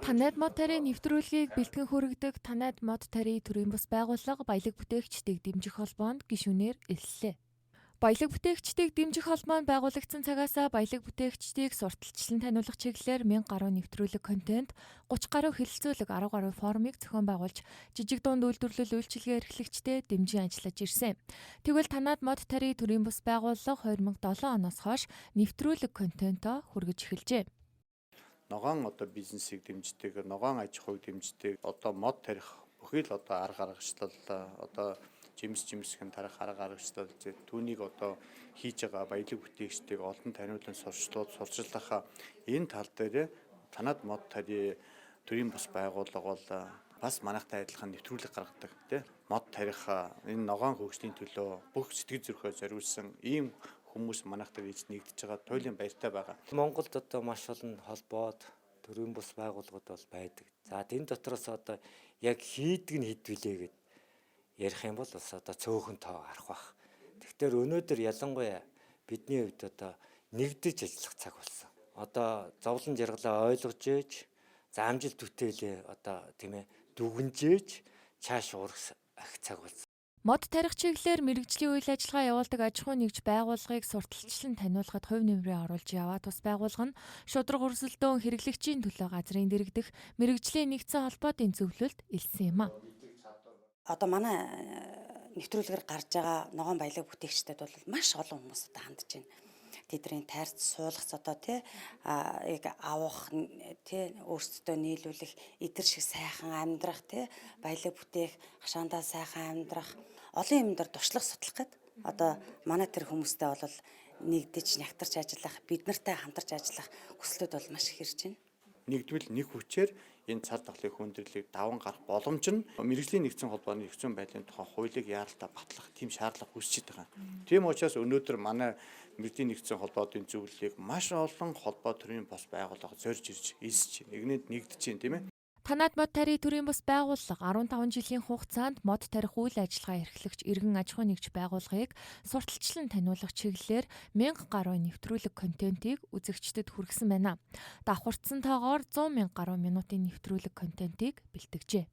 Танайд мод тарийн нэвтрүүлгийг бэлтгэн хүргэдэг Танайд мод тарийн төрийн бас байгууллага баялаг бүтээгчдийг дэмжих холбоонд гишүүнээр элслээ. Баялаг бүтээгчдийг дэмжих холбоо нь байгуулагдсан цагаас баялаг бүтээгчдийг сурталчлан таниулах чиглэлээр 1000 гаруй нэвтрүүлэг контент, 30 гаруй хэлэлцүүлэг, 10 гаруй форумыг зохион байгуулж, жижиг дунд үйлдвэрлэл үйлчилгээ эрхлэгчдэд дэмжин ажиллаж ирсэн. Тэгвэл Танайд мод тарийн төрийн бас байгууллага 2007 оноос хойш нэвтрүүлэг контентоо хүргэж эхэлжээ. Ногоон бизнесийг дэмждэг, ногоон аж ахуйг дэмждэг, мод тарих бүхий л арга аргачлал жимсхэн тарих арга аргачлал түүнийг хийж байгаа баялаг бүтээгчдийг олон таниулан сурчлах энэ тал дээр Танайд мод тарийн төрийн бас байгууллага бол бас манайхтай адилхан нэвтрүүлэг гаргадаг тийм мод тарих энэ ногоон хөгжлийн төлөө бүх сэтгэл зүрхөө зориулсан ийм хүмүүс манайхтай ийж нэгдэж байгаа туйлын баяртай байгаа. Монголд маш олон холбоод төрийн бус байгууллагууд бол байдаг. За энэ дотроос яг хийдэг нь хэдвүлээ гэд ярих юм бол бас цөөхөн тоо арах бах. Тэгэхээр өнөөдөр ялангуяа бидний хувьд нэгдэж ажиллах цаг болсон. Зовлон жаргалаа ойлгож ээж, за амжилт бүтээлээ дүгнжээж цааш урах цаг болсон. Мод тарих чиглэлээр мэргэжлийн үйл ажиллагаа явуулдаг аж ахуй нэгж байгууллагыг сурталчлан таниулахад хувь нэмрээ оруулж яваа тус байгууллага нь шудраг өрсөлдөөн хэрэглэгчийн төлөө газрын дэргэдэх мэргэжлийн нэгдсэн холбоотын зөвлөлд элсэн юм а. Манай нэвтрүүлгээр гарч байгаа ногоон баялаг бүтээгчдэд бол маш олон хүмүүс хандж байна. Тэдний таарч суулгах яг авах өөрсдөө нийлүүлэх эдгэр шиг сайхан амьдрах баялаг бүтээх хашаандаа сайхан амьдрах олон юм дээр туршлага судлах гээд манай тэр хүмүүстэй бол нэгдэж нягтарч ажиллах бид нартай хамтарч ажиллах хүслүүд бол маш их ирж байна. Нэгдвэл нэг хүчээр энэ цар тахлын хүндрэлийг даван гарах боломж нь мэргэжлийн нэгдсэн холбооны нэгдсэн байдлын тухай хуулийг яаралтай батлах тийм шаардлага үүсчихэд байгаа. Тийм учраас өнөөдөр манай мэргэжлийн нэгдсэн холбоотын зөвлөлийг маш олон холбоо төрийн бас байгууллага зорж ирж элсэж нэгнэд нэгдэж байна тийм ээ. Танайд мод тарийн төрийн бас байгууллага 15 жилийн хугацаанд мод тарих үйл ажиллагаа эрхлэгч иргэн аж ахуй нэгж байгууллагыг сурталчлан таниулах чиглэлээр 1000 гаруй нэвтрүүлэг контентийг үзэгчдэд хүргэсэн байна. Давхарцсан тоогоор 100,000 гаруй минутын нэвтрүүлэг контентийг бэлтгэжээ.